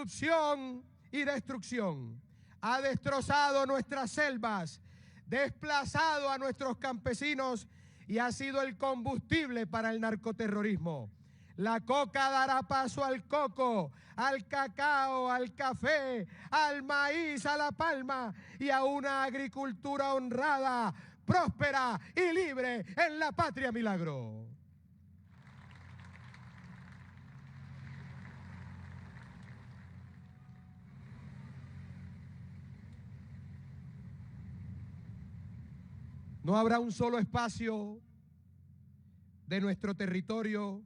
corrupción y destrucción. Ha destrozado nuestras selvas, desplazado a nuestros campesinos y ha sido el combustible para el narcoterrorismo. La coca dará paso al coco, al cacao, al café, al maíz, a la palma y a una agricultura honrada, próspera y libre en la patria milagro. No habrá un solo espacio de nuestro territorio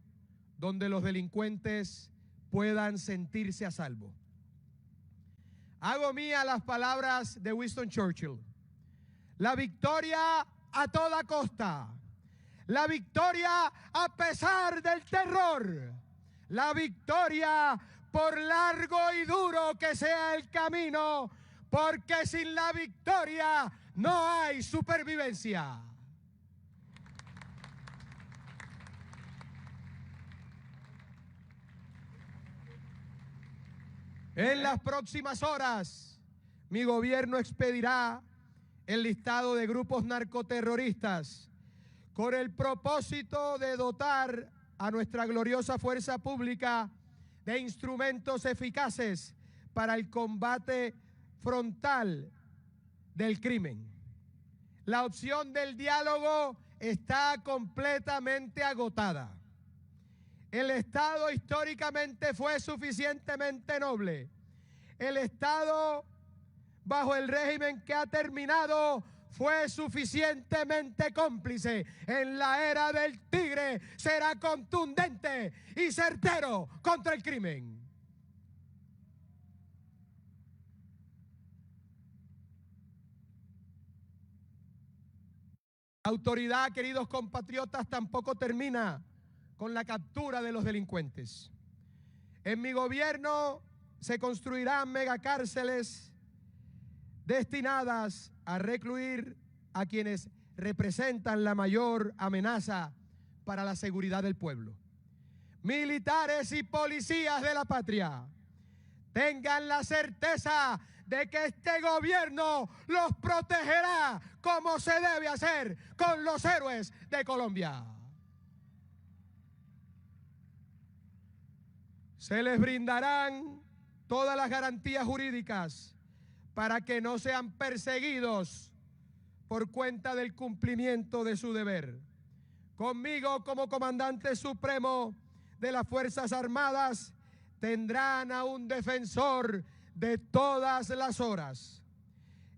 donde los delincuentes puedan sentirse a salvo. Hago mía las palabras de Winston Churchill. La victoria a toda costa. La victoria a pesar del terror. La victoria por largo y duro que sea el camino, porque sin la victoria no hay supervivencia. En las próximas horas, mi gobierno expedirá el listado de grupos narcoterroristas con el propósito de dotar a nuestra gloriosa fuerza pública de instrumentos eficaces para el combate frontal del crimen. La opción del diálogo está completamente agotada. El Estado históricamente fue suficientemente noble. El Estado, bajo el régimen que ha terminado, fue suficientemente cómplice. En la era del tigre será contundente y certero contra el crimen. La autoridad, queridos compatriotas, tampoco termina con la captura de los delincuentes. En mi gobierno se construirán megacárceles destinadas a recluir a quienes representan la mayor amenaza para la seguridad del pueblo. Militares y policías de la patria, tengan la certeza de que este gobierno los protegerá como se debe hacer con los héroes de Colombia. Se les brindarán todas las garantías jurídicas para que no sean perseguidos por cuenta del cumplimiento de su deber. Conmigo como comandante supremo de las Fuerzas Armadas tendrán a un defensor de todas las horas.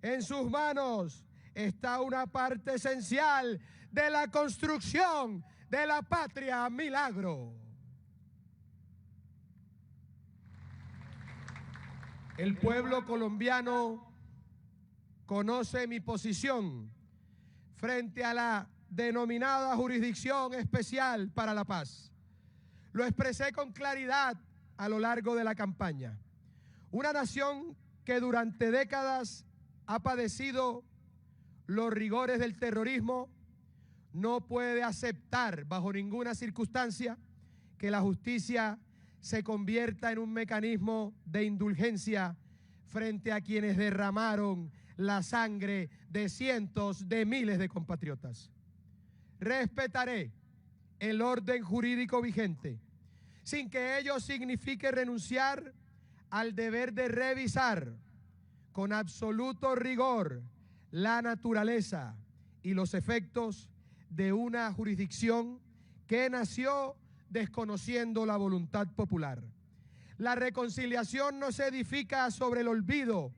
En sus manos está una parte esencial de la construcción de la patria milagro. El pueblo colombiano conoce mi posición frente a la denominada Jurisdicción Especial para la Paz. Lo expresé con claridad a lo largo de la campaña. Una nación que durante décadas ha padecido los rigores del terrorismo no puede aceptar bajo ninguna circunstancia que la justicia se convierta en un mecanismo de indulgencia frente a quienes derramaron la sangre de cientos de miles de compatriotas. Respetaré el orden jurídico vigente, sin que ello signifique renunciar al deber de revisar con absoluto rigor la naturaleza y los efectos de una jurisdicción que nació desconociendo la voluntad popular. La reconciliación no se edifica sobre el olvido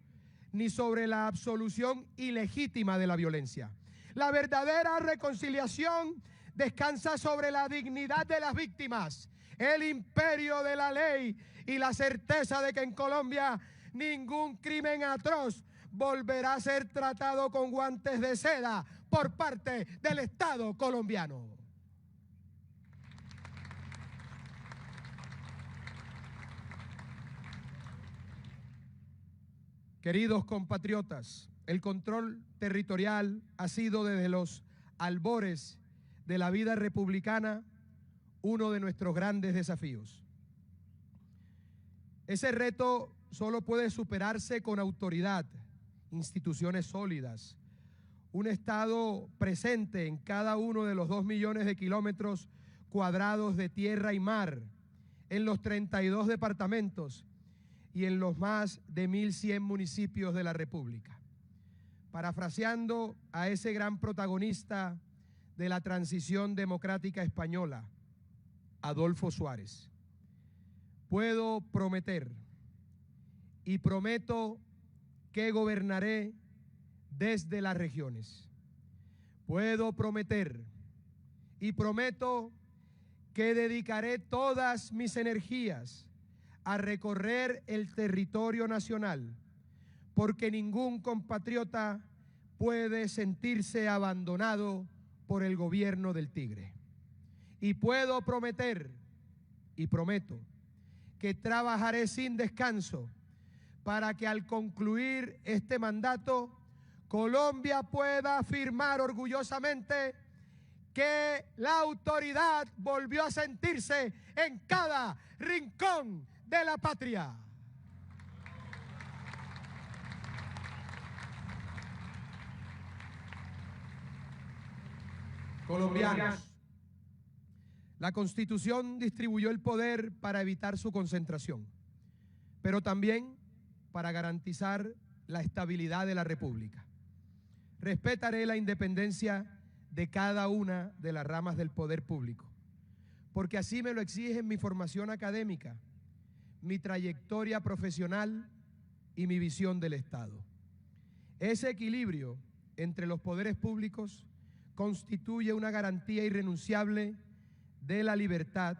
ni sobre la absolución ilegítima de la violencia. La verdadera reconciliación descansa sobre la dignidad de las víctimas, el imperio de la ley y la certeza de que en Colombia ningún crimen atroz volverá a ser tratado con guantes de seda por parte del Estado colombiano. Queridos compatriotas, el control territorial ha sido desde los albores de la vida republicana uno de nuestros grandes desafíos. Ese reto solo puede superarse con autoridad, instituciones sólidas, un Estado presente en cada uno de los 2 millones de kilómetros cuadrados de tierra y mar, en los 32 departamentos y en los más de 1.100 municipios de la República. Parafraseando a ese gran protagonista de la transición democrática española, Adolfo Suárez, puedo prometer y prometo que gobernaré desde las regiones. Puedo prometer y prometo que dedicaré todas mis energías a recorrer el territorio nacional, porque ningún compatriota puede sentirse abandonado por el gobierno del Tigre. Y puedo prometer y prometo que trabajaré sin descanso para que al concluir este mandato, Colombia pueda afirmar orgullosamente que la autoridad volvió a sentirse en cada rincón de la patria. Colombianos, la Constitución distribuyó el poder para evitar su concentración, pero también para garantizar la estabilidad de la República. Respetaré la independencia de cada una de las ramas del poder público, porque así me lo exigen mi formación académica, mi trayectoria profesional y mi visión del Estado. Ese equilibrio entre los poderes públicos constituye una garantía irrenunciable de la libertad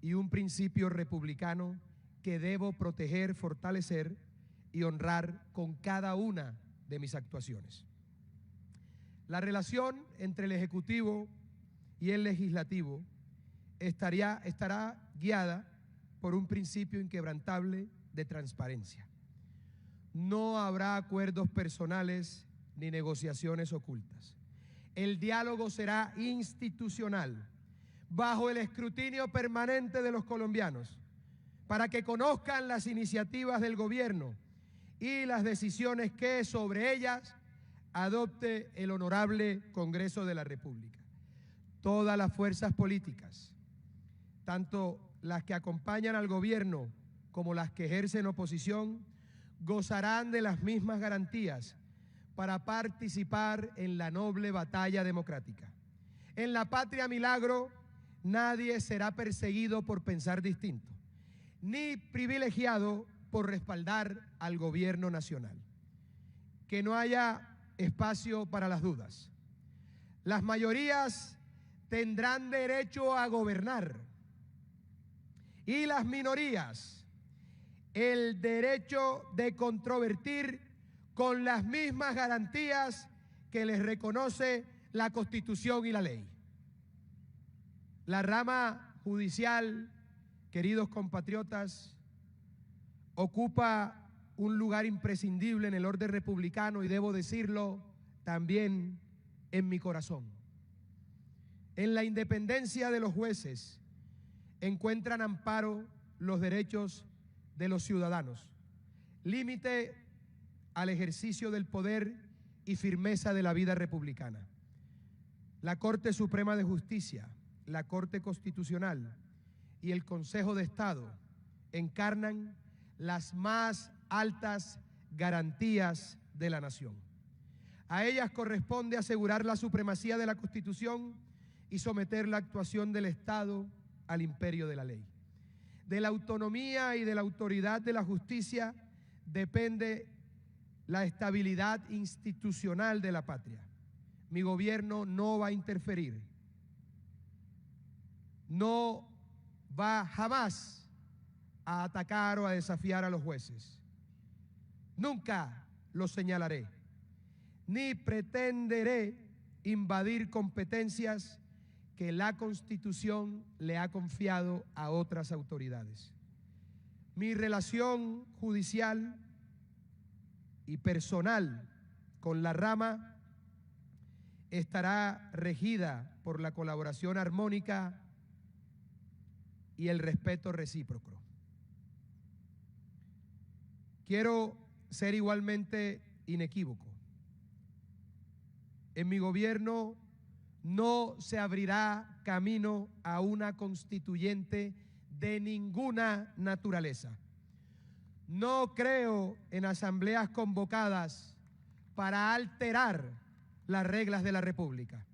y un principio republicano que debo proteger, fortalecer y honrar con cada una de mis actuaciones. La relación entre el Ejecutivo y el Legislativo estará guiada por un principio inquebrantable de transparencia. No habrá acuerdos personales ni negociaciones ocultas. El diálogo será institucional, bajo el escrutinio permanente de los colombianos, para que conozcan las iniciativas del gobierno y las decisiones que sobre ellas adopte el honorable Congreso de la República. Todas las fuerzas políticas, tanto las que acompañan al gobierno como las que ejercen oposición, gozarán de las mismas garantías para participar en la noble batalla democrática. En la patria milagro, nadie será perseguido por pensar distinto, ni privilegiado por respaldar al gobierno nacional. Que no haya espacio para las dudas. Las mayorías tendrán derecho a gobernar y las minorías el derecho de controvertir con las mismas garantías que les reconoce la Constitución y la ley. La rama judicial, queridos compatriotas, ocupa un lugar imprescindible en el orden republicano y debo decirlo también en mi corazón. En la independencia de los jueces encuentran amparo los derechos de los ciudadanos, límite al ejercicio del poder y firmeza de la vida republicana. La Corte Suprema de Justicia, la Corte Constitucional y el Consejo de Estado encarnan las más altas garantías de la nación. A ellas corresponde asegurar la supremacía de la Constitución y someter la actuación del Estado al imperio de la ley. De la autonomía y de la autoridad de la justicia depende la estabilidad institucional de la patria. Mi gobierno no va a interferir, no va jamás a atacar o a desafiar a los jueces. Nunca los señalaré, ni pretenderé invadir competencias que la Constitución le ha confiado a otras autoridades. Mi relación judicial y personal con la rama estará regida por la colaboración armónica y el respeto recíproco. Quiero ser igualmente inequívoco. En mi gobierno no se abrirá camino a una constituyente de ninguna naturaleza. No creo en asambleas convocadas para alterar las reglas de la República,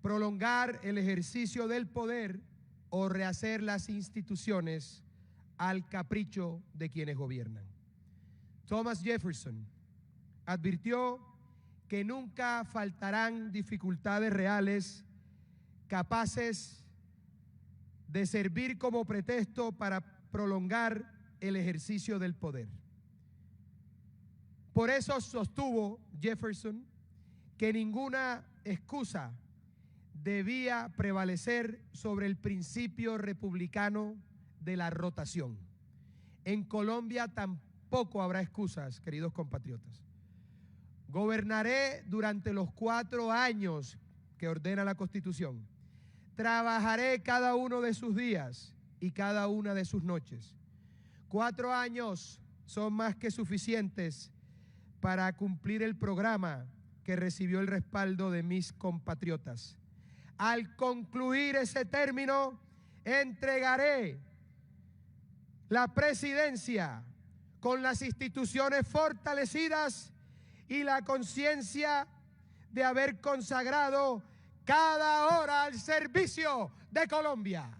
prolongar el ejercicio del poder o rehacer las instituciones al capricho de quienes gobiernan. Thomas Jefferson advirtió que nunca faltarán dificultades reales capaces de servir como pretexto para prolongar el ejercicio del poder. Por eso sostuvo Jefferson que ninguna excusa debía prevalecer sobre el principio republicano de la rotación. En Colombia tampoco habrá excusas, queridos compatriotas. Gobernaré durante los 4 años que ordena la Constitución. Trabajaré cada uno de sus días y cada una de sus noches. 4 años son más que suficientes para cumplir el programa que recibió el respaldo de mis compatriotas. Al concluir ese término, entregaré la presidencia con las instituciones fortalecidas y la conciencia de haber consagrado cada hora al servicio de Colombia.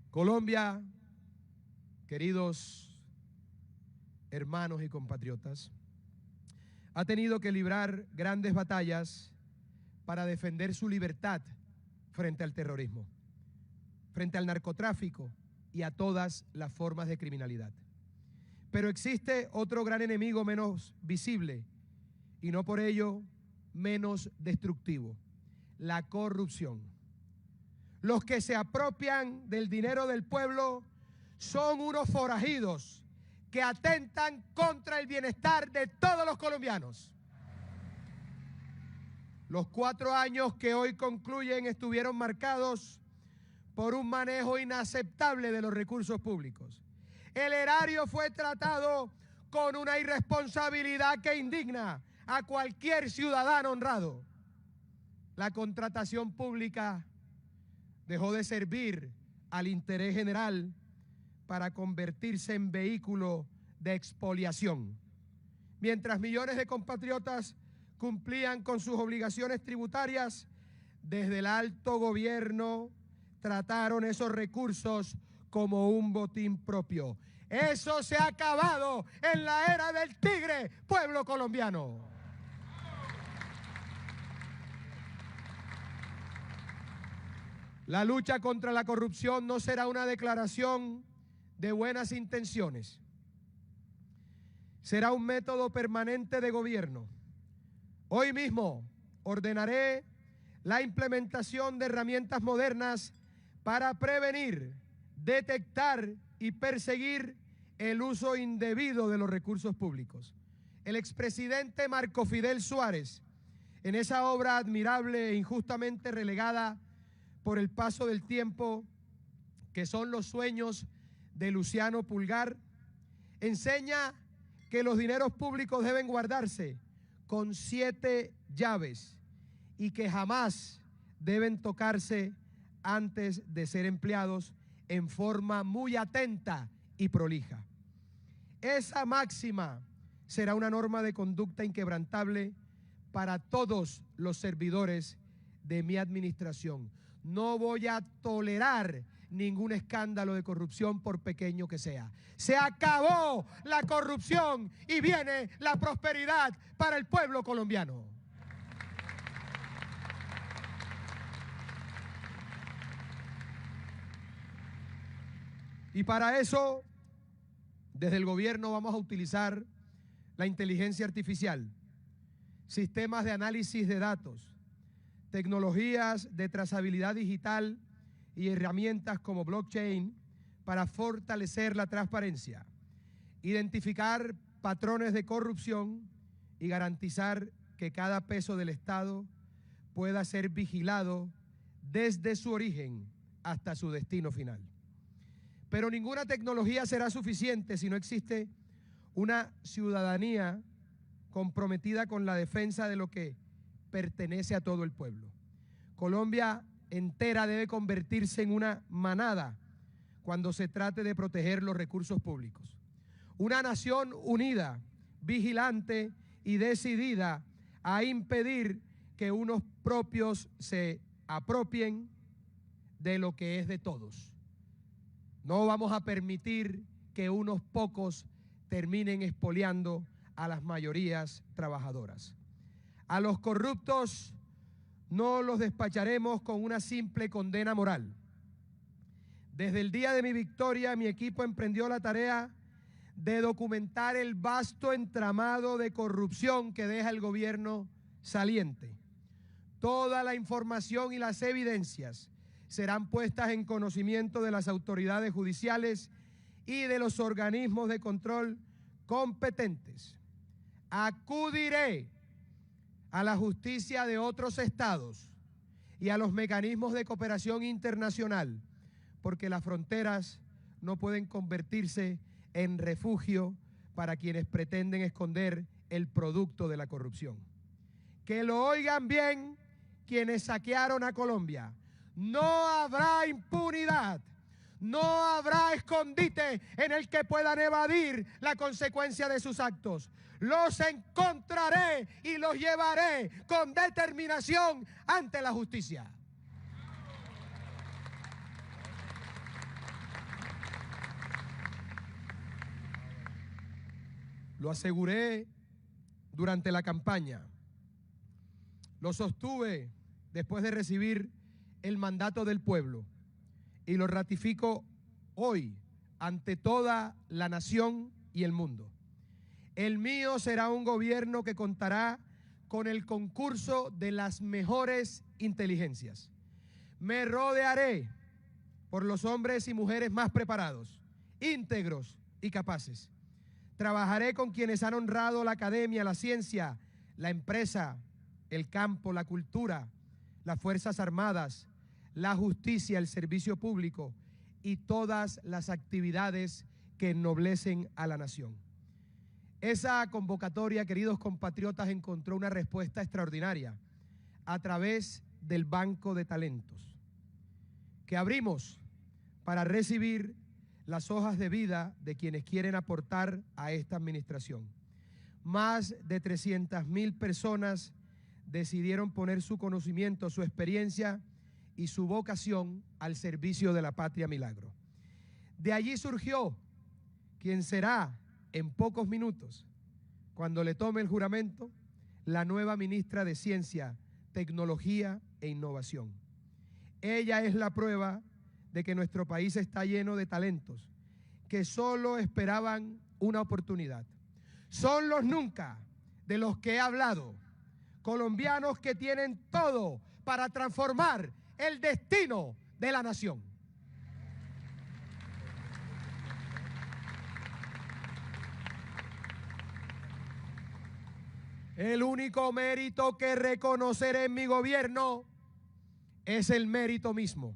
Colombia, queridos hermanos y compatriotas, ha tenido que librar grandes batallas para defender su libertad frente al terrorismo, frente al narcotráfico y a todas las formas de criminalidad. Pero existe otro gran enemigo menos visible y no por ello menos destructivo: la corrupción. Los que se apropian del dinero del pueblo son unos forajidos que atentan contra el bienestar de todos los colombianos. Los 4 años que hoy concluyen estuvieron marcados por un manejo inaceptable de los recursos públicos. El erario fue tratado con una irresponsabilidad que indigna a cualquier ciudadano honrado. La contratación pública dejó de servir al interés general para convertirse en vehículo de expoliación. Mientras millones de compatriotas cumplían con sus obligaciones tributarias, desde el alto gobierno trataron esos recursos como un botín propio. Eso se ha acabado en la era del tigre, pueblo colombiano. La lucha contra la corrupción no será una declaración de buenas intenciones. Será un método permanente de gobierno. Hoy mismo ordenaré la implementación de herramientas modernas para prevenir, detectar y perseguir el uso indebido de los recursos públicos. El expresidente Marco Fidel Suárez, en esa obra admirable e injustamente relegada por el paso del tiempo, que son los sueños de Luciano Pulgar, enseña que los dineros públicos deben guardarse con 7 llaves y que jamás deben tocarse antes de ser empleados en forma muy atenta y prolija. Esa máxima será una norma de conducta inquebrantable para todos los servidores de mi administración. No voy a tolerar ningún escándalo de corrupción, por pequeño que sea. Se acabó la corrupción y viene la prosperidad para el pueblo colombiano. Y para eso, desde el gobierno vamos a utilizar la inteligencia artificial, sistemas de análisis de datos, tecnologías de trazabilidad digital y herramientas como blockchain para fortalecer la transparencia, identificar patrones de corrupción y garantizar que cada peso del Estado pueda ser vigilado desde su origen hasta su destino final. Pero ninguna tecnología será suficiente si no existe una ciudadanía comprometida con la defensa de lo que pertenece a todo el pueblo. Colombia entera debe convertirse en una manada cuando se trate de proteger los recursos públicos. Una nación unida, vigilante y decidida a impedir que unos propios se apropien de lo que es de todos. No vamos a permitir que unos pocos terminen expoliando a las mayorías trabajadoras. A los corruptos no los despacharemos con una simple condena moral. Desde el día de mi victoria, mi equipo emprendió la tarea de documentar el vasto entramado de corrupción que deja el gobierno saliente. Toda la información y las evidencias serán puestas en conocimiento de las autoridades judiciales y de los organismos de control competentes. Acudiré a la justicia de otros estados y a los mecanismos de cooperación internacional, porque las fronteras no pueden convertirse en refugio para quienes pretenden esconder el producto de la corrupción. Que lo oigan bien quienes saquearon a Colombia. No habrá impunidad, no habrá escondite en el que puedan evadir la consecuencia de sus actos. Los encontraré y los llevaré con determinación ante la justicia. Lo aseguré durante la campaña, lo sostuve después de recibir el mandato del pueblo y lo ratifico hoy ante toda la nación y el mundo. El mío será un gobierno que contará con el concurso de las mejores inteligencias. Me rodearé por los hombres y mujeres más preparados, íntegros y capaces. Trabajaré con quienes han honrado la academia, la ciencia, la empresa, el campo, la cultura, las Fuerzas Armadas, la justicia, el servicio público y todas las actividades que ennoblecen a la nación. Esa convocatoria, queridos compatriotas, encontró una respuesta extraordinaria a través del Banco de Talentos que abrimos para recibir las hojas de vida de quienes quieren aportar a esta administración. Más de 300.000 personas decidieron poner su conocimiento, su experiencia y su vocación al servicio de la patria milagro. De allí surgió quien será en pocos minutos, cuando le tome el juramento, la nueva ministra de Ciencia, Tecnología e Innovación. Ella es la prueba de que nuestro país está lleno de talentos que solo esperaban una oportunidad. Son los nunca de los que he hablado, colombianos que tienen todo para transformar el destino de la nación. El único mérito que reconoceré en mi gobierno es el mérito mismo.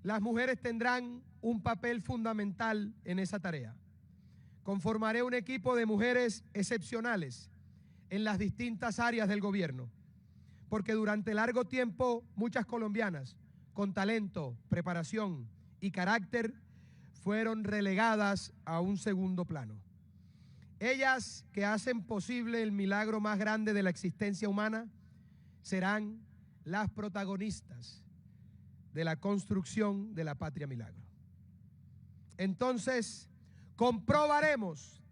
Las mujeres tendrán un papel fundamental en esa tarea. Conformaré un equipo de mujeres excepcionales en las distintas áreas del gobierno, porque durante largo tiempo muchas colombianas con talento, preparación y carácter fueron relegadas a un segundo plano. Ellas que hacen posible el milagro más grande de la existencia humana serán las protagonistas de la construcción de la patria milagro. Entonces, comprobaremos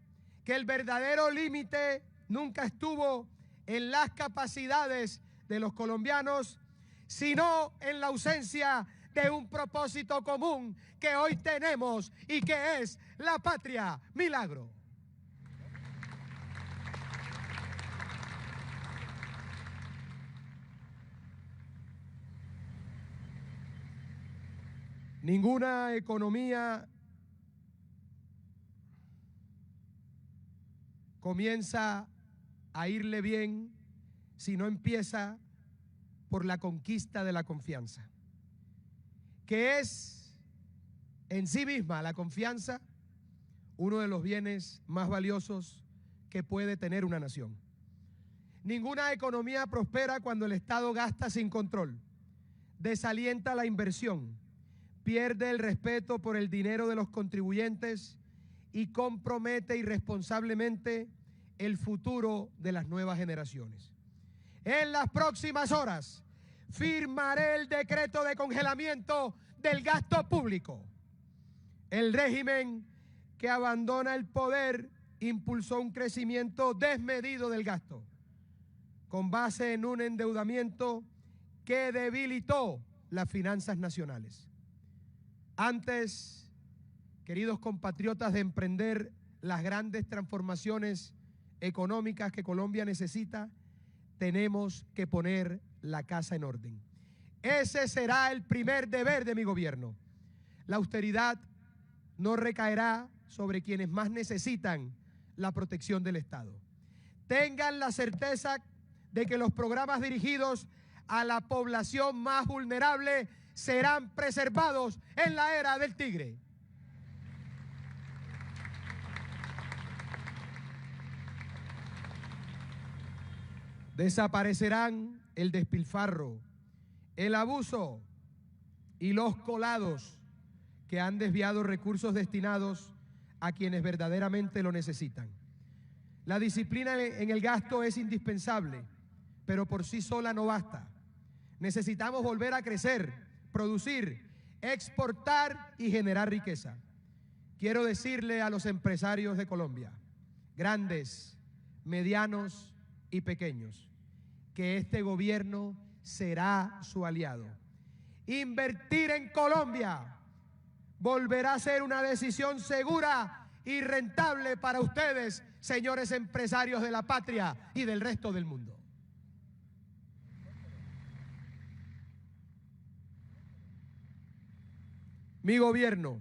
que el verdadero límite nunca estuvo en las capacidades de los colombianos, sino en la ausencia de un propósito común que hoy tenemos y que es la patria milagro. Ninguna economía comienza a irle bien si no empieza por la conquista de la confianza, que es en sí misma la confianza uno de los bienes más valiosos que puede tener una nación. Ninguna economía prospera cuando el Estado gasta sin control, desalienta la inversión, pierde el respeto por el dinero de los contribuyentes y compromete irresponsablemente el futuro de las nuevas generaciones. En las próximas horas firmaré el decreto de congelamiento del gasto público. El régimen que abandona el poder impulsó un crecimiento desmedido del gasto, con base en un endeudamiento que debilitó las finanzas nacionales. Antes, queridos compatriotas, de emprender las grandes transformaciones económicas que Colombia necesita, tenemos que poner la casa en orden. Ese será el primer deber de mi gobierno. La austeridad no recaerá sobre quienes más necesitan la protección del Estado. Tengan la certeza de que los programas dirigidos a la población más vulnerable serán preservados en la era del tigre. Desaparecerán el despilfarro, el abuso y los colados que han desviado recursos destinados a quienes verdaderamente lo necesitan. La disciplina en el gasto es indispensable, pero por sí sola no basta. Necesitamos volver a crecer, producir, exportar y generar riqueza. Quiero decirle a los empresarios de Colombia, grandes, medianos y pequeños, que este gobierno será su aliado. Invertir en Colombia volverá a ser una decisión segura y rentable para ustedes, señores empresarios de la patria y del resto del mundo. Mi gobierno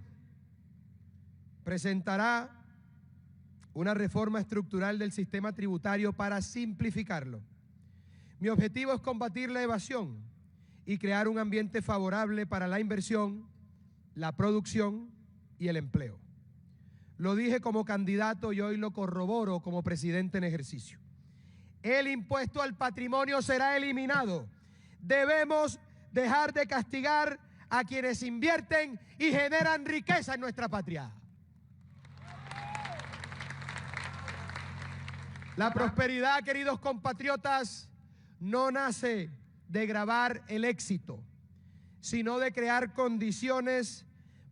presentará una reforma estructural del sistema tributario para simplificarlo. Mi objetivo es combatir la evasión y crear un ambiente favorable para la inversión, la producción y el empleo. Lo dije como candidato y hoy lo corroboro como presidente en ejercicio. El impuesto al patrimonio será eliminado. Debemos dejar de castigar a quienes invierten y generan riqueza en nuestra patria. La prosperidad, queridos compatriotas, no nace de grabar el éxito, sino de crear condiciones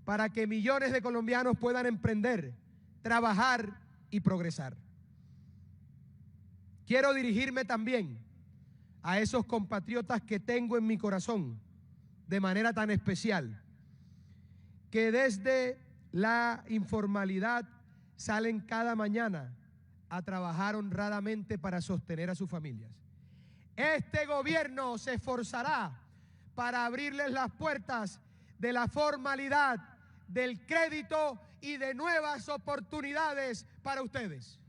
para que millones de colombianos puedan emprender, trabajar y progresar. Quiero dirigirme también a esos compatriotas que tengo en mi corazón de manera tan especial, que desde la informalidad salen cada mañana a trabajar honradamente para sostener a sus familias. Este gobierno se esforzará para abrirles las puertas de la formalidad, del crédito y de nuevas oportunidades para ustedes.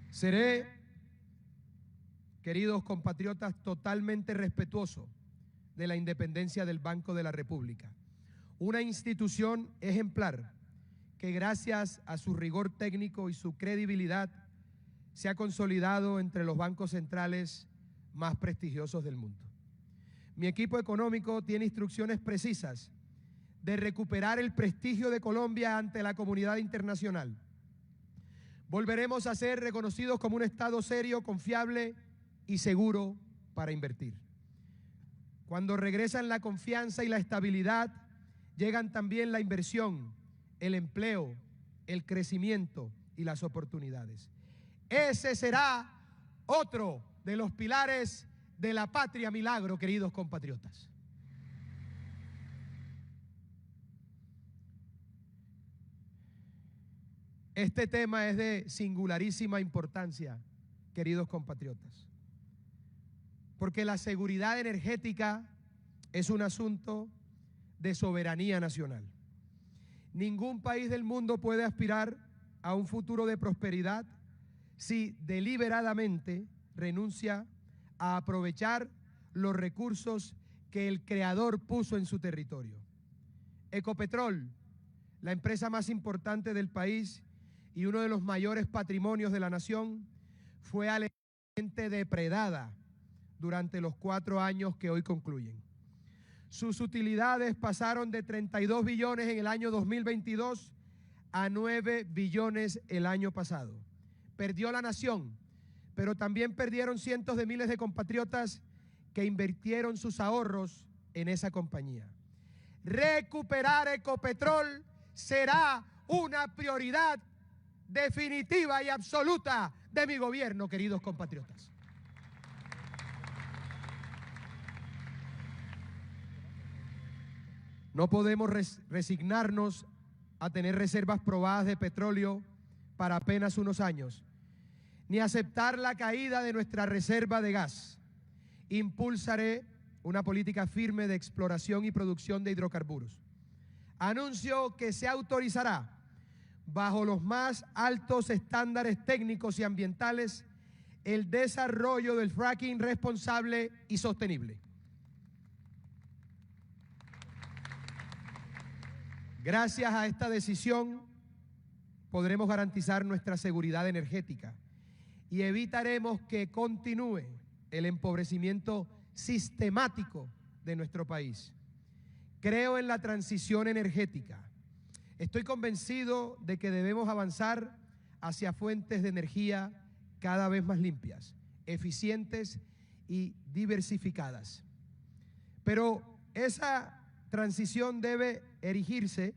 Seré, queridos compatriotas, totalmente respetuoso de la independencia del Banco de la República, una institución ejemplar que gracias a su rigor técnico y su credibilidad se ha consolidado entre los bancos centrales más prestigiosos del mundo. Mi equipo económico tiene instrucciones precisas de recuperar el prestigio de Colombia ante la comunidad internacional. Volveremos a ser reconocidos como un Estado serio, confiable y seguro para invertir. Cuando regresan la confianza y la estabilidad, llegan también la inversión, el empleo, el crecimiento y las oportunidades. Ese será otro de los pilares de la patria milagro, queridos compatriotas. Este tema es de singularísima importancia, queridos compatriotas, porque la seguridad energética es un asunto de soberanía nacional. Ningún país del mundo puede aspirar a un futuro de prosperidad si deliberadamente renuncia a aprovechar los recursos que el Creador puso en su territorio. Ecopetrol, la empresa más importante del país y uno de los mayores patrimonios de la nación, fue alegadamente depredada durante los 4 años que hoy concluyen. Sus utilidades pasaron de 32 billones en el año 2022 a 9 billones el año pasado. Perdió la nación, pero también perdieron cientos de miles de compatriotas que invirtieron sus ahorros en esa compañía. Recuperar Ecopetrol será una prioridad definitiva y absoluta de mi gobierno, queridos compatriotas. No podemos resignarnos a tener reservas probadas de petróleo para apenas unos años, ni aceptar la caída de nuestra reserva de gas. Impulsaré una política firme de exploración y producción de hidrocarburos. Anuncio que se autorizará, bajo los más altos estándares técnicos y ambientales, el desarrollo del fracking responsable y sostenible. Gracias a esta decisión podremos garantizar nuestra seguridad energética y evitaremos que continúe el empobrecimiento sistemático de nuestro país. Creo en la transición energética. Estoy convencido de que debemos avanzar hacia fuentes de energía cada vez más limpias, eficientes y diversificadas. Pero esa transición debe erigirse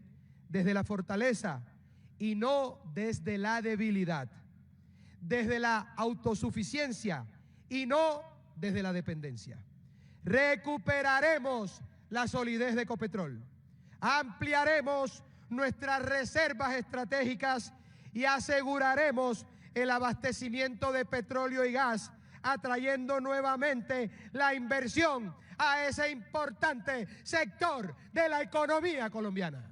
desde la fortaleza y no desde la debilidad, desde la autosuficiencia y no desde la dependencia. Recuperaremos la solidez de Ecopetrol, ampliaremos nuestras reservas estratégicas y aseguraremos el abastecimiento de petróleo y gas, atrayendo nuevamente la inversión a ese importante sector de la economía colombiana.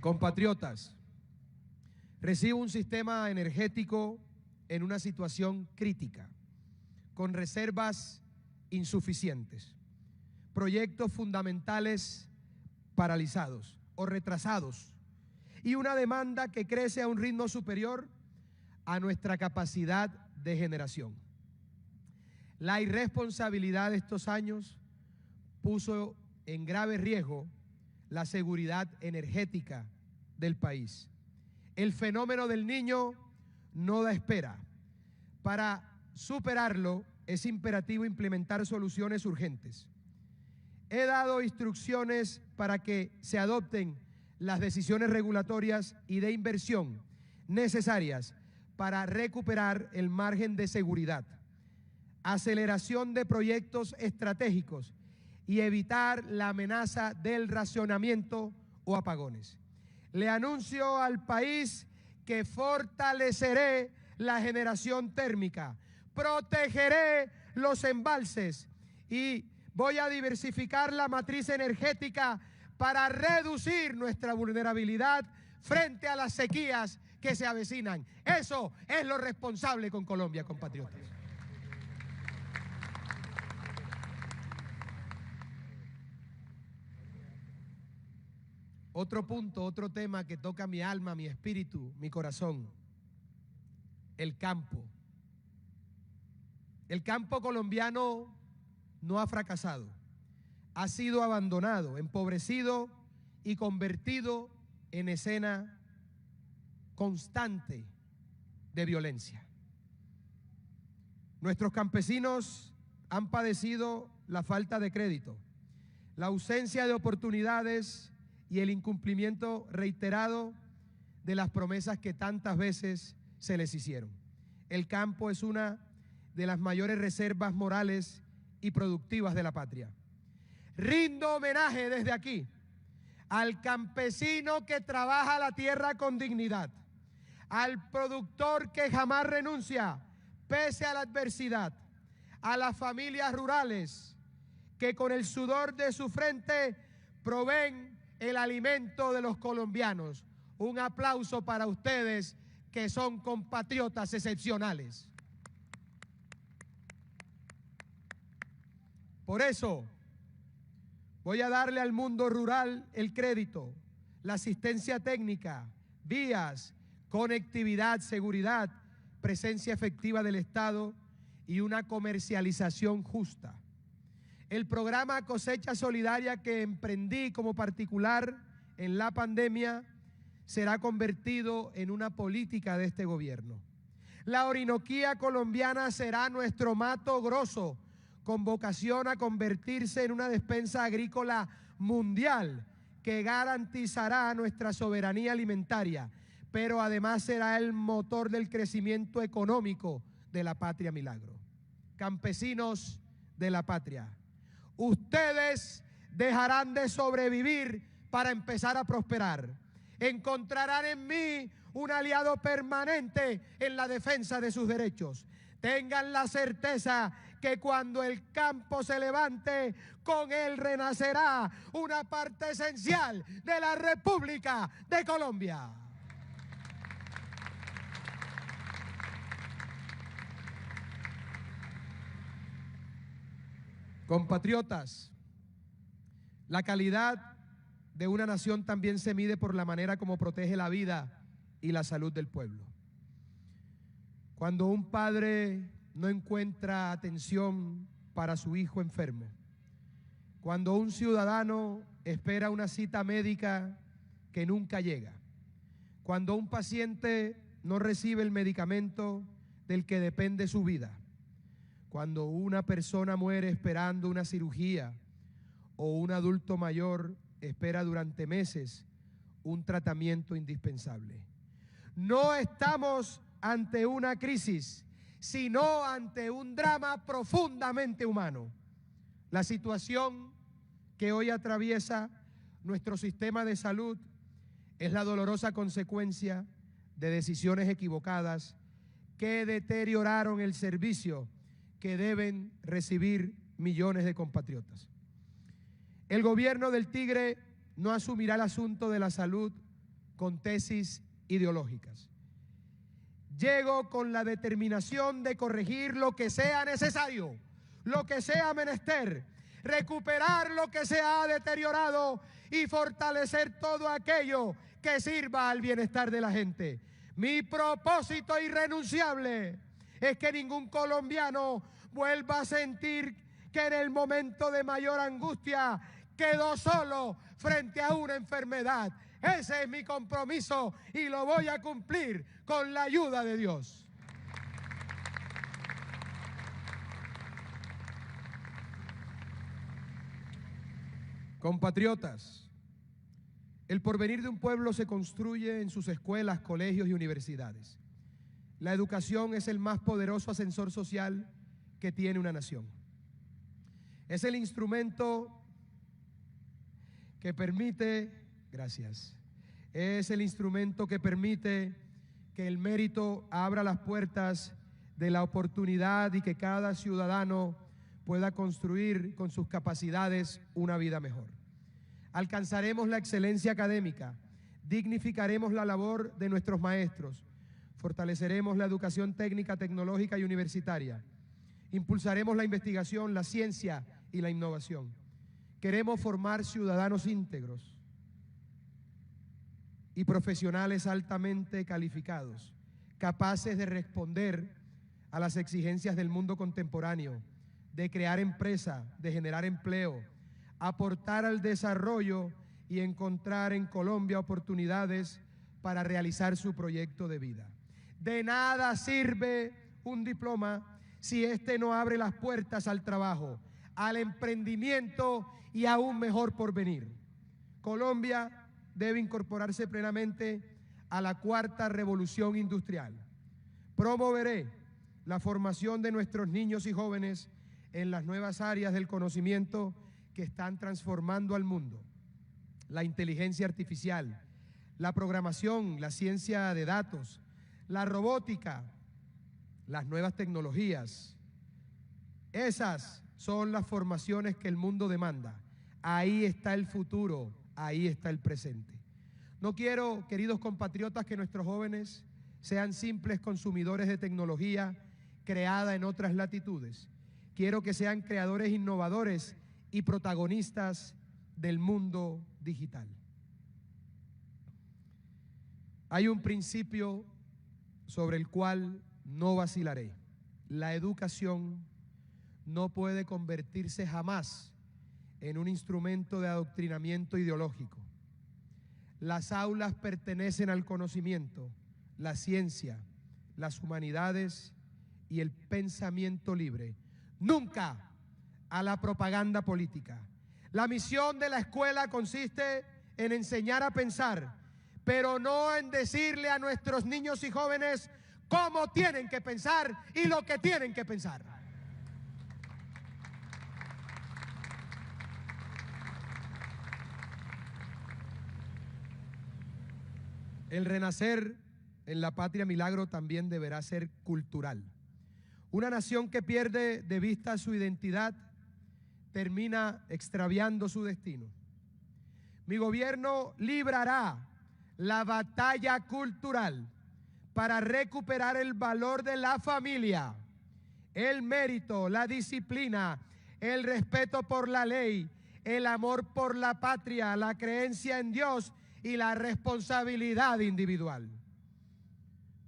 Compatriotas, recibo un sistema energético en una situación crítica, con reservas insuficientes, proyectos fundamentales paralizados o retrasados y una demanda que crece a un ritmo superior a nuestra capacidad de generación. La irresponsabilidad de estos años puso en grave riesgo la seguridad energética del país. El fenómeno del Niño no da espera. Para superarlo es imperativo implementar soluciones urgentes. He dado instrucciones para que se adopten las decisiones regulatorias y de inversión necesarias para recuperar el margen de seguridad, aceleración de proyectos estratégicos y evitar la amenaza del racionamiento o apagones. Le anuncio al país que fortaleceré la generación térmica, protegeré los embalses y voy a diversificar la matriz energética para reducir nuestra vulnerabilidad frente a las sequías que se avecinan. Eso es lo responsable con Colombia, compatriotas. Otro punto, otro tema que toca mi alma, mi espíritu, mi corazón: el campo. El campo colombiano no ha fracasado, ha sido abandonado, empobrecido y convertido en escena constante de violencia. Nuestros campesinos han padecido la falta de crédito, la ausencia de oportunidades y el incumplimiento reiterado de las promesas que tantas veces se les hicieron. El campo es una de las mayores reservas morales y productivas de la patria. Rindo homenaje desde aquí al campesino que trabaja la tierra con dignidad, al productor que jamás renuncia pese a la adversidad, a las familias rurales que con el sudor de su frente proveen el alimento de los colombianos. Un aplauso para ustedes, que son compatriotas excepcionales. Por eso voy a darle al mundo rural el crédito, la asistencia técnica, vías, conectividad, seguridad, presencia efectiva del Estado y una comercialización justa. El programa Cosecha Solidaria que emprendí como particular en la pandemia será convertido en una política de este gobierno. La Orinoquía colombiana será nuestro Mato Grosso, con vocación a convertirse en una despensa agrícola mundial que garantizará nuestra soberanía alimentaria, pero además será el motor del crecimiento económico de la patria milagro. Campesinos de la patria, ustedes dejarán de sobrevivir para empezar a prosperar. Encontrarán en mí un aliado permanente en la defensa de sus derechos. Tengan la certeza que cuando el campo se levante, con él renacerá una parte esencial de la República de Colombia. Compatriotas, la calidad de una nación también se mide por la manera como protege la vida y la salud del pueblo. Cuando un padre no encuentra atención para su hijo enfermo, cuando un ciudadano espera una cita médica que nunca llega, cuando un paciente no recibe el medicamento del que depende su vida, cuando una persona muere esperando una cirugía o un adulto mayor espera durante meses un tratamiento indispensable. No estamos ante una crisis, sino ante un drama profundamente humano. La situación que hoy atraviesa nuestro sistema de salud es la dolorosa consecuencia de decisiones equivocadas que deterioraron el servicio que deben recibir millones de compatriotas. El gobierno del Tigre no asumirá el asunto de la salud con tesis ideológicas. Llego con la determinación de corregir lo que sea necesario, lo que sea menester, recuperar lo que se ha deteriorado y fortalecer todo aquello que sirva al bienestar de la gente. Mi propósito irrenunciable es que ningún colombiano vuelva a sentir que en el momento de mayor angustia quedó solo frente a una enfermedad. Ese es mi compromiso y lo voy a cumplir con la ayuda de Dios. Compatriotas, el porvenir de un pueblo se construye en sus escuelas, colegios y universidades. La educación es el más poderoso ascensor social que tiene una nación. Es el instrumento que permite, es el instrumento que permite que el mérito abra las puertas de la oportunidad y que cada ciudadano pueda construir con sus capacidades una vida mejor. Alcanzaremos la excelencia académica, dignificaremos la labor de nuestros maestros, fortaleceremos la educación técnica, tecnológica y universitaria, impulsaremos la investigación, la ciencia y la innovación. Queremos formar ciudadanos íntegros y profesionales altamente calificados, capaces de responder a las exigencias del mundo contemporáneo, de crear empresa, de generar empleo, aportar al desarrollo y encontrar en Colombia oportunidades para realizar su proyecto de vida. De nada sirve un diploma si este no abre las puertas al trabajo, al emprendimiento y a un mejor porvenir. Colombia debe incorporarse plenamente a la cuarta revolución industrial. Promoveré la formación de nuestros niños y jóvenes en las nuevas áreas del conocimiento que están transformando al mundo: la inteligencia artificial, la programación, la ciencia de datos, la robótica, las nuevas tecnologías, Esas son las formaciones que el mundo demanda. Ahí está el futuro, ahí está el presente. No quiero, queridos compatriotas, que nuestros jóvenes sean simples consumidores de tecnología creada en otras latitudes. Quiero que sean creadores innovadores y protagonistas del mundo digital. Hay un principio sobre el cual no vacilaré. La educación no puede convertirse jamás en un instrumento de adoctrinamiento ideológico. Las aulas pertenecen al conocimiento, la ciencia, las humanidades y el pensamiento libre, nunca a la propaganda política. La misión de la escuela consiste en enseñar a pensar, pero no en decirle a nuestros niños y jóvenes cómo tienen que pensar y lo que tienen que pensar. El renacer en la patria milagro también deberá ser cultural. Una nación que pierde de vista su identidad termina extraviando su destino. Mi gobierno librará la batalla cultural para recuperar el valor de la familia, el mérito, la disciplina, el respeto por la ley, el amor por la patria, la creencia en Dios y la responsabilidad individual.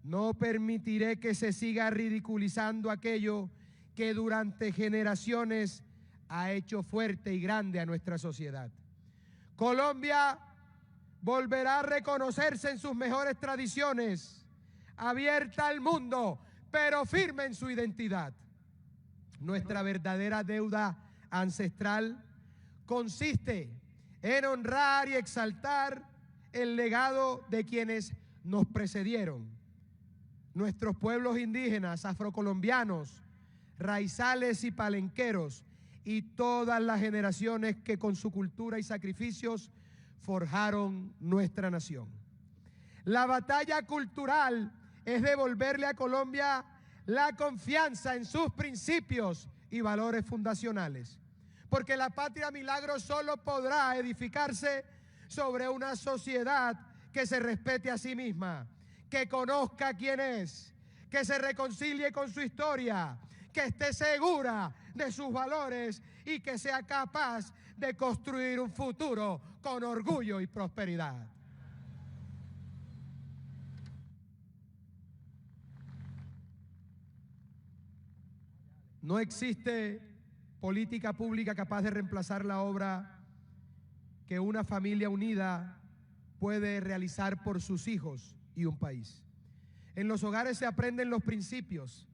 No permitiré que se siga ridiculizando aquello que durante generaciones ha hecho fuerte y grande a nuestra sociedad. Colombia volverá a reconocerse en sus mejores tradiciones, abierta al mundo, pero firme en su identidad. Nuestra verdadera deuda ancestral consiste en honrar y exaltar el legado de quienes nos precedieron. Nuestros pueblos indígenas, afrocolombianos, raizales y palenqueros, y todas las generaciones que con su cultura y sacrificios forjaron nuestra nación. La batalla cultural es devolverle a Colombia la confianza en sus principios y valores fundacionales, porque la patria milagro solo podrá edificarse sobre una sociedad que se respete a sí misma, que conozca quién es, que se reconcilie con su historia, que esté segura de sus valores y que sea capaz de construir un futuro con orgullo y prosperidad. No existe política pública capaz de reemplazar la obra que una familia unida puede realizar por sus hijos y un país. En los hogares se aprenden los principios,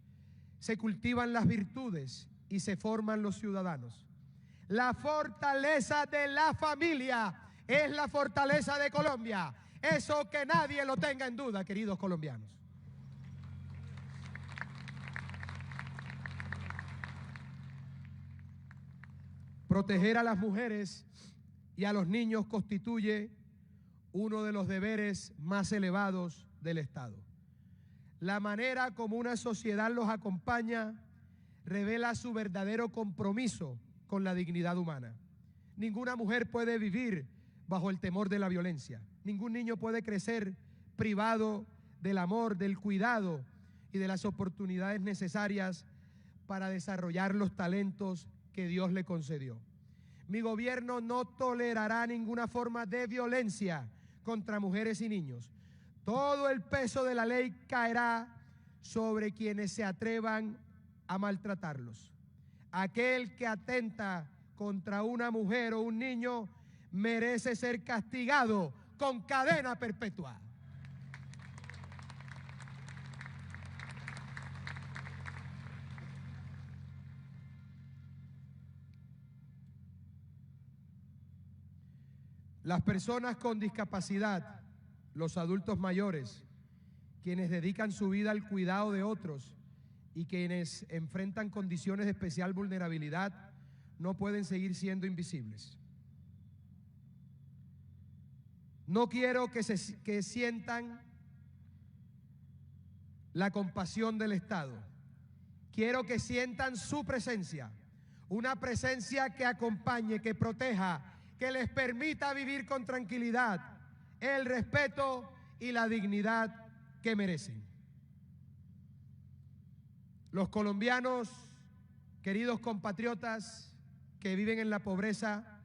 se cultivan las virtudes y se forman los ciudadanos. La fortaleza de la familia es la fortaleza de Colombia. Eso que nadie lo tenga en duda, queridos colombianos. Proteger a las mujeres y a los niños constituye uno de los deberes más elevados del Estado. La manera como una sociedad los acompaña revela su verdadero compromiso con la dignidad humana. Ninguna mujer puede vivir bajo el temor de la violencia. Ningún niño puede crecer privado del amor, del cuidado y de las oportunidades necesarias para desarrollar los talentos que Dios le concedió. Mi gobierno no tolerará ninguna forma de violencia contra mujeres y niños. Todo el peso de la ley caerá sobre quienes se atrevan a maltratarlos. Aquel que atenta contra una mujer o un niño merece ser castigado con cadena perpetua. Las personas con discapacidad, los adultos mayores, quienes dedican su vida al cuidado de otros y quienes enfrentan condiciones de especial vulnerabilidad, no pueden seguir siendo invisibles. No quiero que sientan la compasión del Estado Quiero que sientan su presencia, una presencia que acompañe, que proteja, que les permita vivir con tranquilidad, el respeto y la dignidad que merecen. Los colombianos, queridos compatriotas que viven en la pobreza,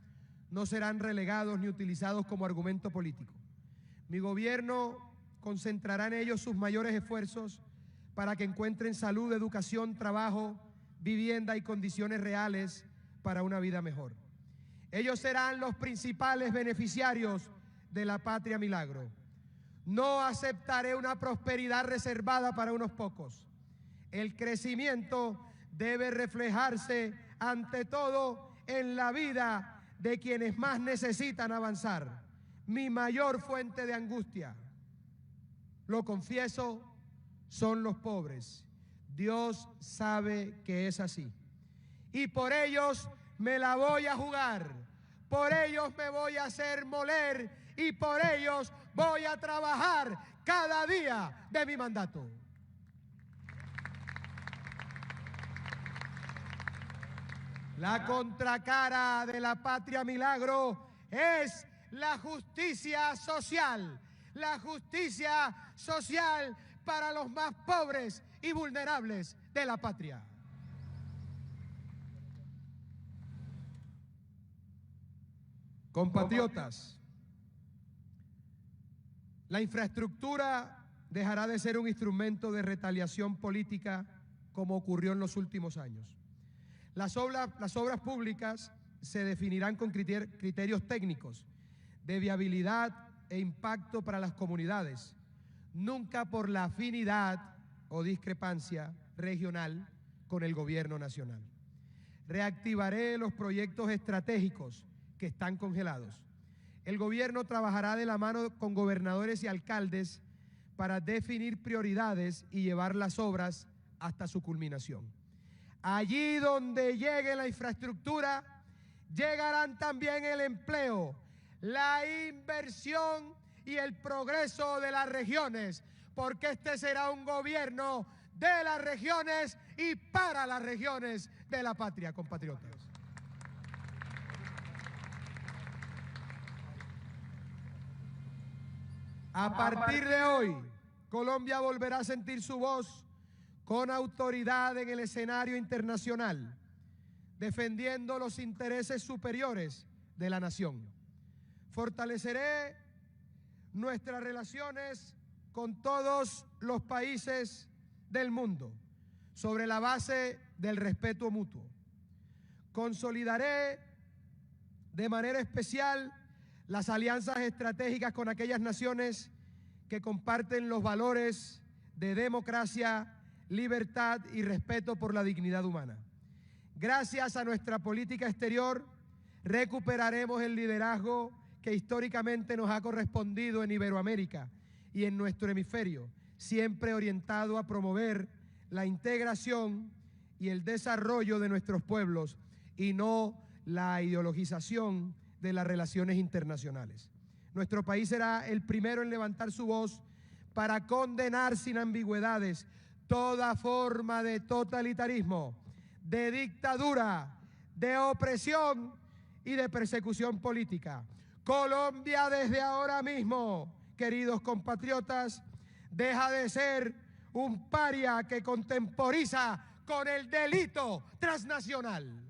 no serán relegados ni utilizados como argumento político. Mi gobierno concentrará en ellos sus mayores esfuerzos para que encuentren salud, educación, trabajo, vivienda y condiciones reales para una vida mejor. Ellos serán los principales beneficiarios de la Patria Milagro. No aceptaré una prosperidad reservada para unos pocos. El crecimiento debe reflejarse ante todo en la vida de quienes más necesitan avanzar. Mi mayor fuente de angustia, lo confieso, son los pobres. Dios sabe que es así. Y por ellos me la voy a jugar. Por ellos me voy a hacer moler y por ellos voy a trabajar cada día de mi mandato. La contracara de la Patria Milagro es la justicia social. La justicia social para los más pobres y vulnerables de la patria. Compatriotas, la infraestructura dejará de ser un instrumento de retaliación política como ocurrió en los últimos años. Las obras públicas se definirán con criterios técnicos de viabilidad e impacto para las comunidades, nunca por la afinidad o discrepancia regional con el gobierno nacional. Reactivaré los proyectos estratégicos que están congelados. El gobierno trabajará de la mano con gobernadores y alcaldes para definir prioridades y llevar las obras hasta su culminación. Allí donde llegue la infraestructura, llegarán también el empleo, la inversión y el progreso de las regiones, porque este será un gobierno de las regiones y para las regiones de la patria, compatriotas. A partir de hoy, Colombia volverá a sentir su voz con autoridad en el escenario internacional, defendiendo los intereses superiores de la nación. Fortaleceré nuestras relaciones con todos los países del mundo sobre la base del respeto mutuo. Consolidaré de manera especial las alianzas estratégicas con aquellas naciones que comparten los valores de democracia, libertad y respeto por la dignidad humana. Gracias a nuestra política exterior, recuperaremos el liderazgo que históricamente nos ha correspondido en Iberoamérica y en nuestro hemisferio, siempre orientado a promover la integración y el desarrollo de nuestros pueblos y no la ideologización de las relaciones internacionales. Nuestro país será el primero en levantar su voz para condenar sin ambigüedades toda forma de totalitarismo, de dictadura, de opresión y de persecución política. Colombia desde ahora mismo, queridos compatriotas, deja de ser un paria que contemporiza con el delito transnacional.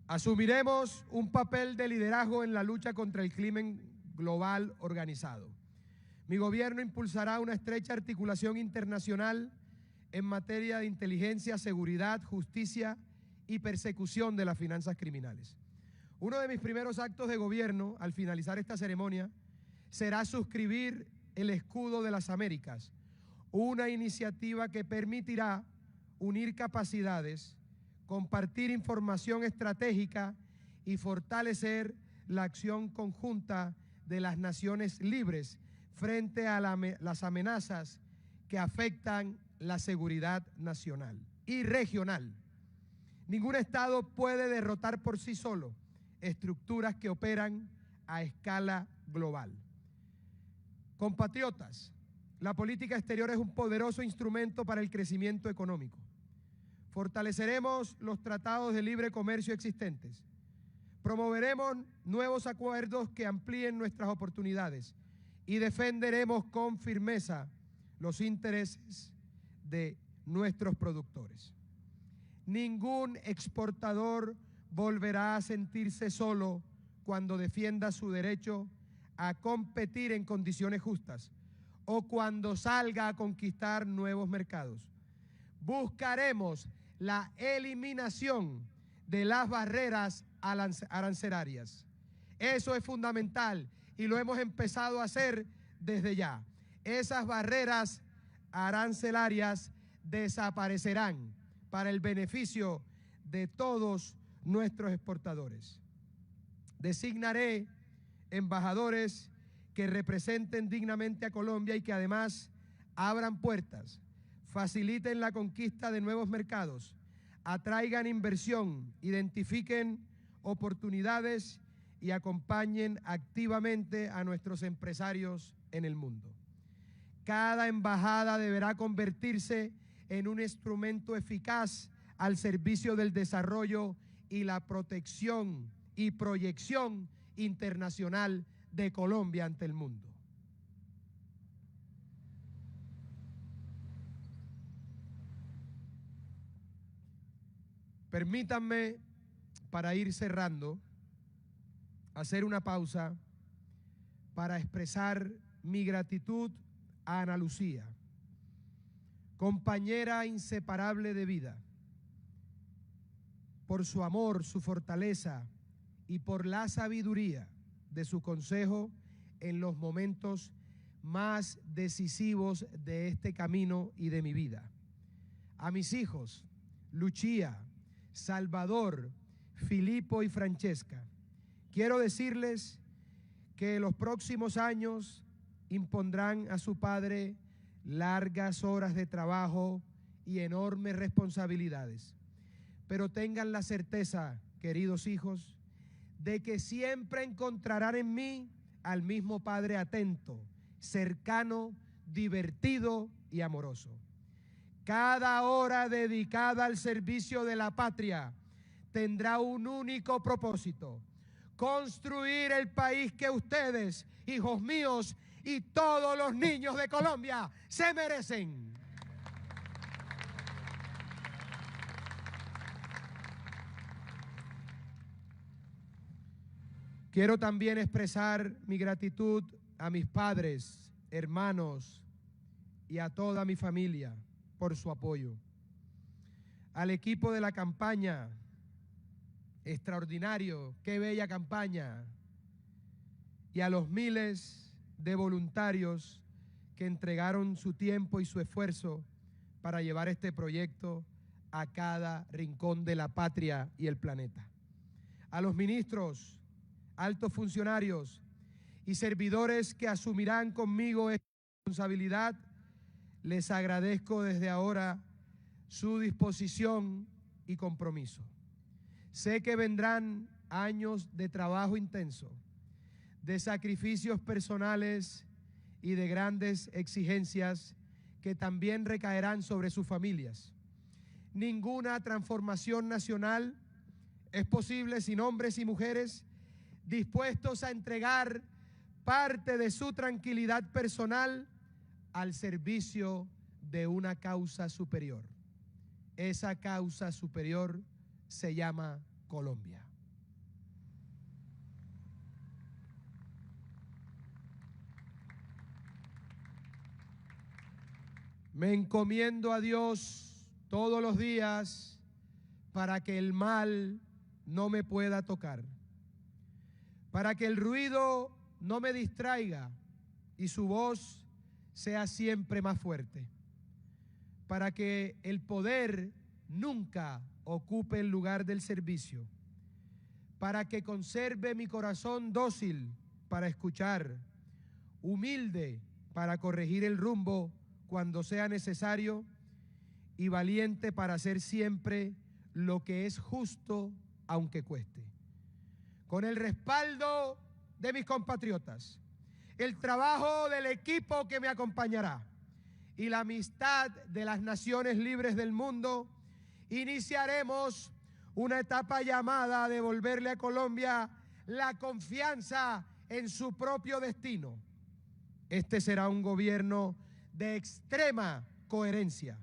Asumiremos un papel de liderazgo en la lucha contra el crimen global organizado. Mi gobierno impulsará una estrecha articulación internacional en materia de inteligencia, seguridad, justicia y persecución de las finanzas criminales. Uno de mis primeros actos de gobierno, al finalizar esta ceremonia, será suscribir el Escudo de las Américas, una iniciativa que permitirá unir capacidades, compartir información estratégica y fortalecer la acción conjunta de las naciones libres frente a las amenazas que afectan la seguridad nacional y regional. Ningún Estado puede derrotar por sí solo estructuras que operan a escala global. Compatriotas, la política exterior es un poderoso instrumento para el crecimiento económico. Fortaleceremos los tratados de libre comercio existentes. Promoveremos nuevos acuerdos que amplíen nuestras oportunidades y defenderemos con firmeza los intereses de nuestros productores. Ningún exportador volverá a sentirse solo cuando defienda su derecho a competir en condiciones justas o cuando salga a conquistar nuevos mercados. Buscaremos la eliminación de las barreras arancelarias. Eso es fundamental y lo hemos empezado a hacer desde ya. Esas barreras arancelarias desaparecerán para el beneficio de todos nuestros exportadores. Designaré embajadores que representen dignamente a Colombia y que además abran puertas, faciliten la conquista de nuevos mercados, atraigan inversión, identifiquen oportunidades y acompañen activamente a nuestros empresarios en el mundo. Cada embajada deberá convertirse en un instrumento eficaz al servicio del desarrollo y la protección y proyección internacional de Colombia ante el mundo. Permítanme, para ir cerrando, hacer una pausa para expresar mi gratitud a Ana Lucía, compañera inseparable de vida, por su amor, su fortaleza y por la sabiduría de su consejo en los momentos más decisivos de este camino y de mi vida. A mis hijos, Lucía, Salvador, Filipo y Francesca, quiero decirles que los próximos años impondrán a su padre largas horas de trabajo y enormes responsabilidades. Pero tengan la certeza, queridos hijos, de que siempre encontrarán en mí al mismo padre atento, cercano, divertido y amoroso. Cada hora dedicada al servicio de la patria tendrá un único propósito: construir el país que ustedes, hijos míos, y todos los niños de Colombia se merecen. Quiero también expresar mi gratitud a mis padres, hermanos y a toda mi familia por su apoyo. Al equipo de la campaña, extraordinario, qué bella campaña. Y a los miles de voluntarios que entregaron su tiempo y su esfuerzo para llevar este proyecto a cada rincón de la patria y el planeta. A los ministros, altos funcionarios y servidores que asumirán conmigo esta responsabilidad, les agradezco desde ahora su disposición y compromiso. Sé que vendrán años de trabajo intenso, de sacrificios personales y de grandes exigencias que también recaerán sobre sus familias. Ninguna transformación nacional es posible sin hombres y mujeres dispuestos a entregar parte de su tranquilidad personal al servicio de una causa superior. Esa causa superior se llama Colombia. Me encomiendo a Dios todos los días para que el mal no me pueda tocar, para que el ruido no me distraiga y su voz sea siempre más fuerte, para que el poder nunca ocupe el lugar del servicio, para que conserve mi corazón dócil para escuchar, humilde para corregir el rumbo cuando sea necesario y valiente para hacer siempre lo que es justo aunque cueste. Con el respaldo de mis compatriotas, el trabajo del equipo que me acompañará y la amistad de las naciones libres del mundo, iniciaremos una etapa llamada a devolverle a Colombia la confianza en su propio destino. Este será un gobierno de extrema coherencia.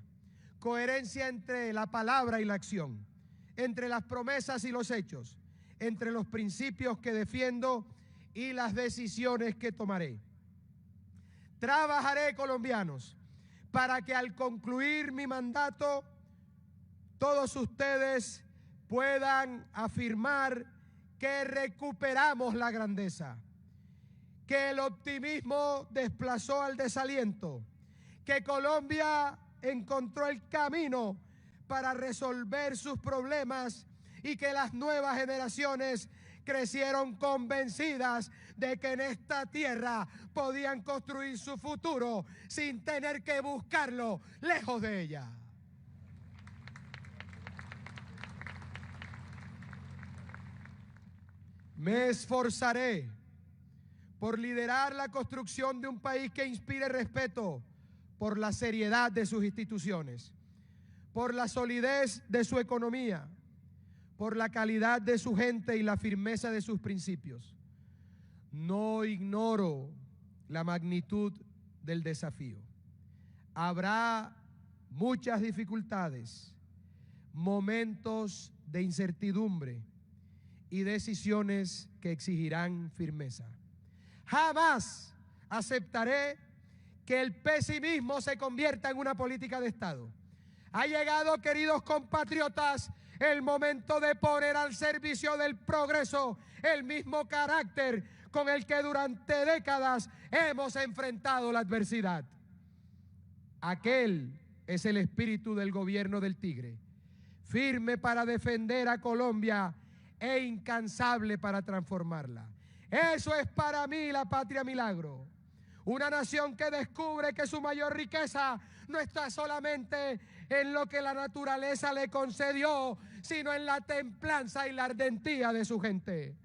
Coherencia entre la palabra y la acción, entre las promesas y los hechos, entre los principios que defiendo y las decisiones que tomaré. Trabajaré, colombianos, para que al concluir mi mandato, todos ustedes puedan afirmar que recuperamos la grandeza, que el optimismo desplazó al desaliento, que Colombia encontró el camino para resolver sus problemas y que las nuevas generaciones crecieron convencidas de que en esta tierra podían construir su futuro sin tener que buscarlo lejos de ella. Me esforzaré por liderar la construcción de un país que inspire respeto por la seriedad de sus instituciones, por la solidez de su economía, por la calidad de su gente y la firmeza de sus principios. No ignoro la magnitud del desafío. Habrá muchas dificultades, momentos de incertidumbre y decisiones que exigirán firmeza. Jamás aceptaré que el pesimismo se convierta en una política de Estado. Ha llegado, queridos compatriotas, el momento de poner al servicio del progreso el mismo carácter con el que durante décadas hemos enfrentado la adversidad. Aquel es el espíritu del gobierno del Tigre, firme para defender a Colombia e incansable para transformarla. Eso es para mí la patria milagro. Una nación que descubre que su mayor riqueza no está solamente en lo que la naturaleza le concedió, sino en la templanza y la ardentía de su gente.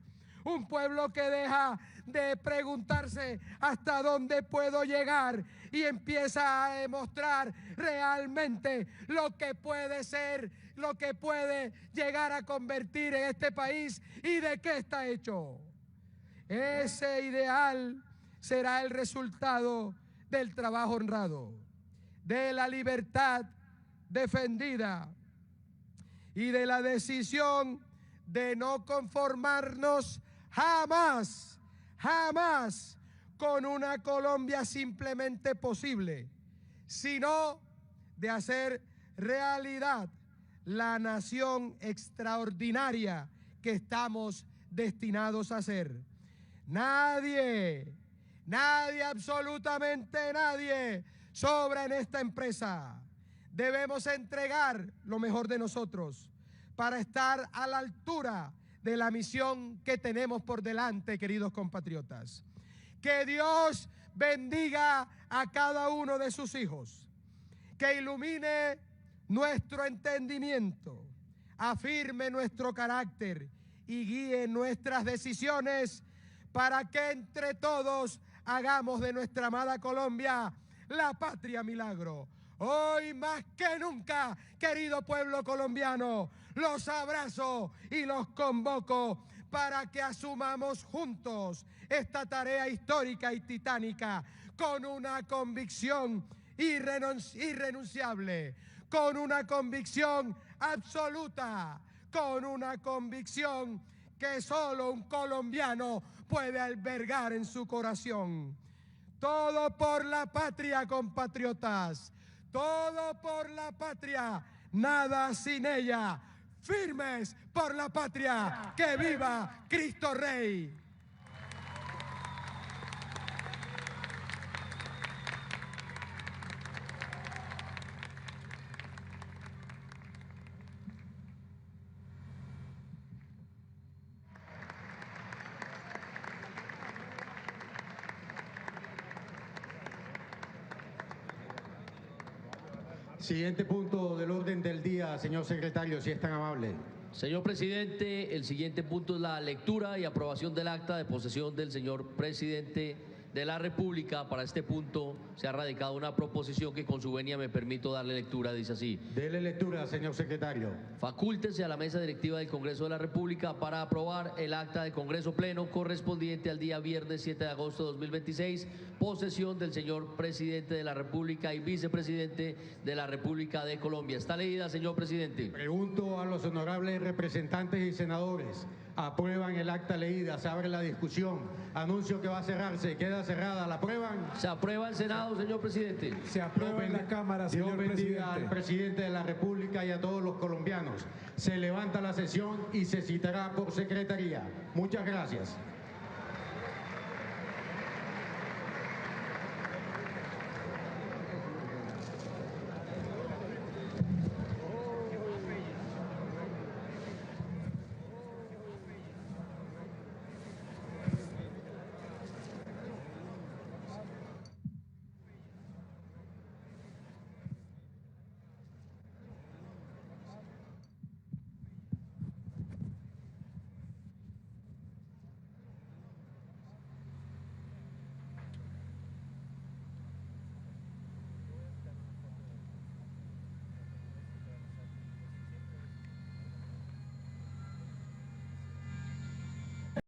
Un pueblo que deja de preguntarse hasta dónde puedo llegar y empieza a demostrar realmente lo que puede ser, lo que puede llegar a convertir en este país y de qué está hecho. Ese ideal será el resultado del trabajo honrado, de la libertad defendida y de la decisión de no conformarnos jamás, jamás con una Colombia simplemente posible, sino de hacer realidad la nación extraordinaria que estamos destinados a ser. Nadie, absolutamente nadie sobra en esta empresa. Debemos entregar lo mejor de nosotros para estar a la altura de la misión que tenemos por delante, queridos compatriotas. Que Dios bendiga a cada uno de sus hijos, que ilumine nuestro entendimiento, afirme nuestro carácter y guíe nuestras decisiones para que entre todos hagamos de nuestra amada Colombia la patria milagro. Hoy más que nunca, querido pueblo colombiano, los abrazo y los convoco para que asumamos juntos esta tarea histórica y titánica con una convicción irrenunciable, con una convicción absoluta, con una convicción que solo un colombiano puede albergar en su corazón. Todo por la patria, compatriotas. Todo por la patria, nada sin ella. Firmes por la patria. ¡Que viva Cristo Rey! Siguiente punto del orden del día, señor secretario, si es tan amable. Señor presidente, el siguiente punto es la lectura y aprobación del acta de posesión del señor presidente de la República. Para este punto se ha radicado una proposición que con su venia me permito darle lectura. Dice así: Dele lectura, señor secretario. Facúltese a la mesa directiva del Congreso de la República para aprobar el acta de Congreso Pleno correspondiente al día viernes 7 de agosto de 2026, posesión del señor presidente de la República y vicepresidente de la República de Colombia. ¿Está leída, señor presidente? Pregunto a los honorables representantes y senadores. ¿Aprueban el acta leída? Se abre la discusión. Anuncio que va a cerrarse. ¿Queda cerrada? ¿La aprueban? Se aprueba en Senado, señor presidente. Se aprueba en la Cámara, señor Dios bendiga presidente. al presidente de la República y a todos los colombianos. Se levanta la sesión y se citará por secretaría. Muchas gracias.